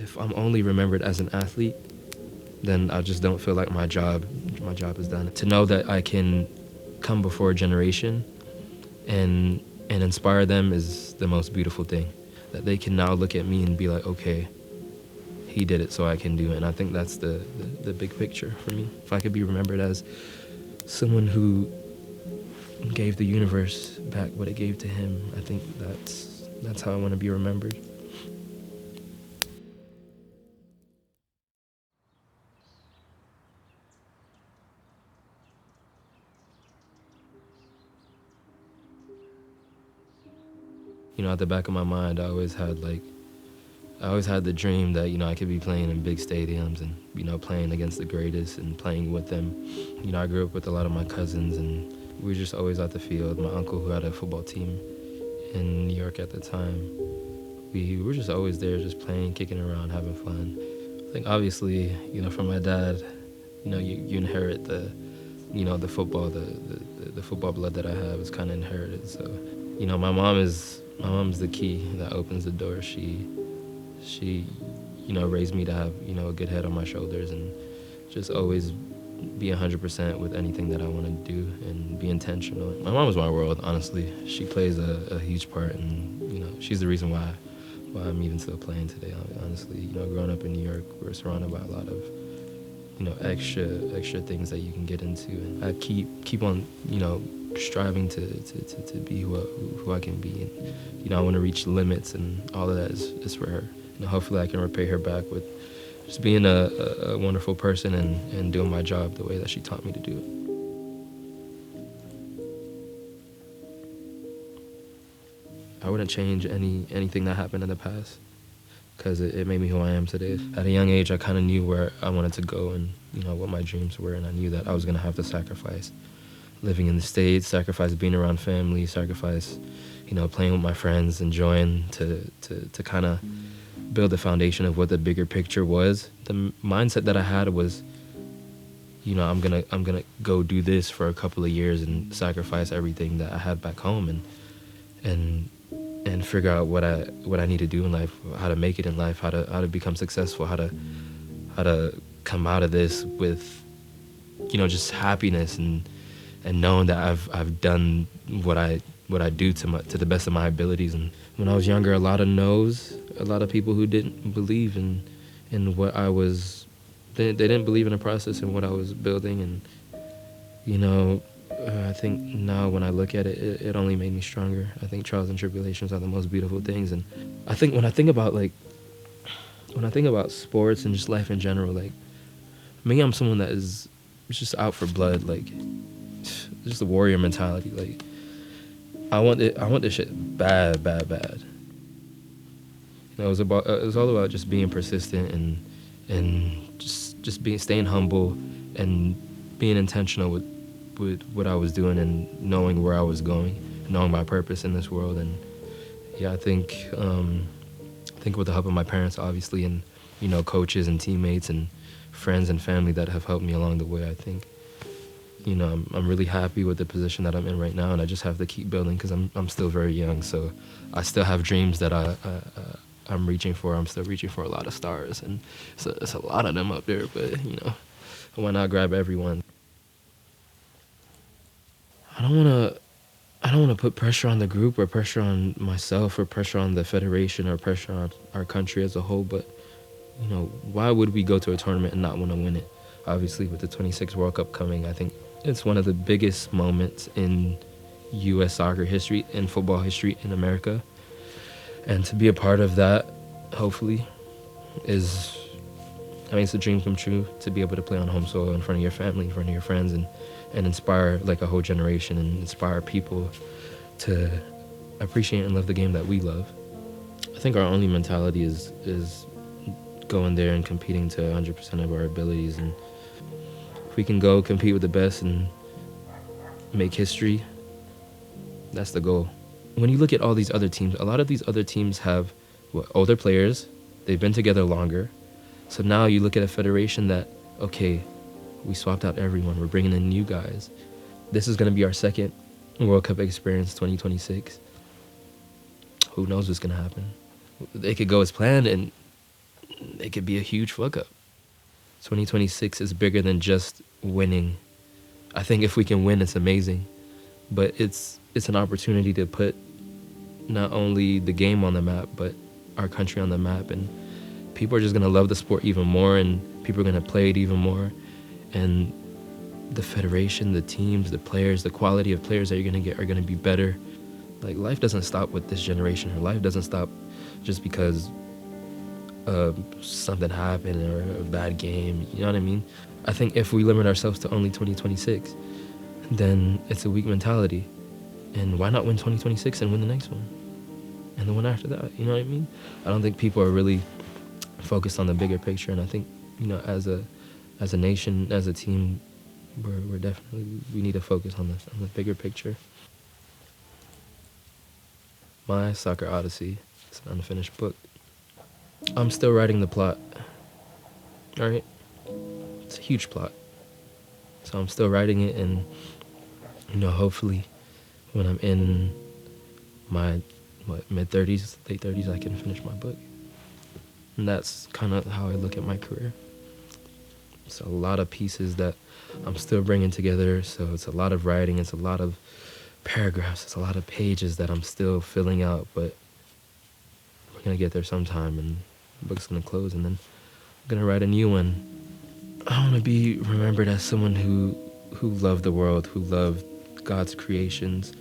if I'm only remembered as an athlete, then I just don't feel like my job is done. To know that I can come before a generation and inspire them is the most beautiful thing. That they can now look at me and be like, okay, he did it, so I can do it. And I think that's the big picture for me. If I could be remembered as someone who gave the universe back what it gave to him, I think that's how I want to be remembered. You know, at the back of my mind, I always had the dream that, you know, I could be playing in big stadiums and, you know, playing against the greatest and playing with them. You know, I grew up with a lot of my cousins, and we were just always at the field. My uncle, who had a football team in New York at the time, we were just always there, just playing, kicking around, having fun. I think obviously, you know, from my dad, you know, you inherit the football, the football blood that I have is kind of inherited. So, you know, my mom's the key that opens the door. She, you know, raised me to have, you know, a good head on my shoulders and just always be 100% with anything that I want to do and be intentional. My mom is my world, honestly. She plays a huge part, and, you know, she's the reason why I'm even still playing today, honestly. You know, growing up in New York, we're surrounded by a lot of, you know, extra things that you can get into. And I keep on, you know, striving to be who I can be. And, you know, I want to reach limits, and all of that is for her. You know, hopefully I can repay her back with just being a wonderful person and doing my job the way that she taught me to do it. I wouldn't change anything that happened in the past, because it made me who I am today. At a young age, I kind of knew where I wanted to go and, you know, what my dreams were, and I knew that I was going to have to sacrifice living in the States, sacrifice being around family, sacrifice, you know, playing with my friends, enjoying to kind of build the foundation of what the bigger picture was. The mindset that I had was, you know, I'm gonna go do this for a couple of years and sacrifice everything that I had back home and figure out what I need to do in life, how to make it in life, how to become successful, how to come out of this with, you know, just happiness and knowing that I've done what I do to the best of my abilities. And when I was younger, a lot of no's, a lot of people who didn't believe in what I was, they didn't believe in the process and what I was building. And, you know, I think now when I look at it, it only made me stronger. I think trials and tribulations are the most beautiful things. And I think when I think about sports and just life in general, like, me, I'm someone that is just out for blood, like, just a warrior mentality. Like, I want this shit bad. You know, it was all about just being persistent and just staying humble and being intentional with what I was doing and knowing where I was going, knowing my purpose in this world. And yeah, I think with the help of my parents, obviously, and, you know, coaches and teammates and friends and family that have helped me along the way, I think, you know, I'm really happy with the position that I'm in right now, and I just have to keep building because I'm still very young. So I still have dreams that I'm reaching for. I'm still reaching for a lot of stars, and it's a lot of them up there. But, you know, why not grab everyone? I don't want to put pressure on the group or pressure on myself or pressure on the federation or pressure on our country as a whole. But, you know, why would we go to a tournament and not want to win it? Obviously, with the 26 World Cup coming, I think it's one of the biggest moments in U.S. soccer history, in football history in America. And to be a part of that, hopefully, it's a dream come true to be able to play on home soil in front of your family, in front of your friends, and inspire, like, a whole generation and inspire people to appreciate and love the game that we love. I think our only mentality is going there and competing to 100% of our abilities. And if we can go compete with the best and make history, that's the goal. When you look at all these other teams, a lot of these other teams have older players. They've been together longer. So now you look at a federation that, okay, we swapped out everyone. We're bringing in new guys. This is going to be our second World Cup experience, 2026. Who knows what's going to happen? It could go as planned, and it could be a huge fuck up. 2026 is bigger than just winning. I think if we can win, it's amazing, but it's an opportunity to put not only the game on the map, but our country on the map, and people are just gonna love the sport even more, and people are gonna play it even more, and the federation, the teams, the players, the quality of players that you're gonna get are gonna be better. Like, life doesn't stop with this generation. Her life doesn't stop just because something happened or a bad game. You know what I mean? I think if we limit ourselves to only 2026, then it's a weak mentality. And why not win 2026 and win the next one? And the one after that, you know what I mean? I don't think people are really focused on the bigger picture. And I think, you know, as a nation, as a team, we're definitely, we need to focus on the bigger picture. My Soccer Odyssey is an unfinished book. I'm still writing the plot. All right? It's a huge plot. So I'm still writing it, and, you know, hopefully when I'm in my mid-30s, late 30s, I can finish my book. And that's kind of how I look at my career. It's a lot of pieces that I'm still bringing together. So it's a lot of writing. It's a lot of paragraphs. It's a lot of pages that I'm still filling out. But we're going to get there sometime, and the book's going to close, and then I'm going to write a new one. I want to be remembered as someone who loved the world, who loved God's creations,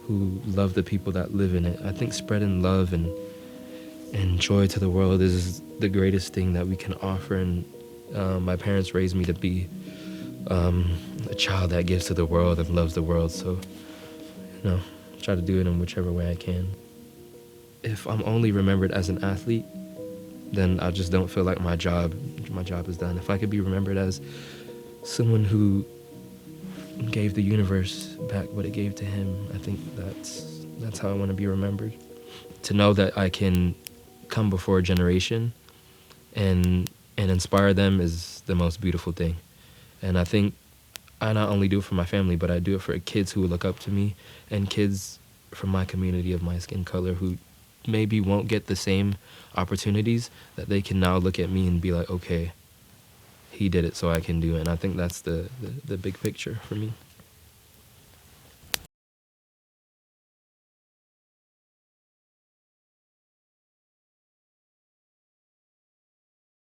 who loved the people that live in it. I think spreading love and joy to the world is the greatest thing that we can offer. And my parents raised me to be a child that gives to the world and loves the world. So, you know, try to do it in whichever way I can. If I'm only remembered as an athlete, then I just don't feel like my job is done. If I could be remembered as someone who gave the universe back what it gave to him, I think that's how I want to be remembered. To know that I can come before a generation and inspire them is the most beautiful thing. And I think I not only do it for my family, but I do it for kids who look up to me, and kids from my community of my skin color who maybe won't get the same opportunities, that they can now look at me and be like, okay, he did it, so I can do it. And I think that's the big picture for me.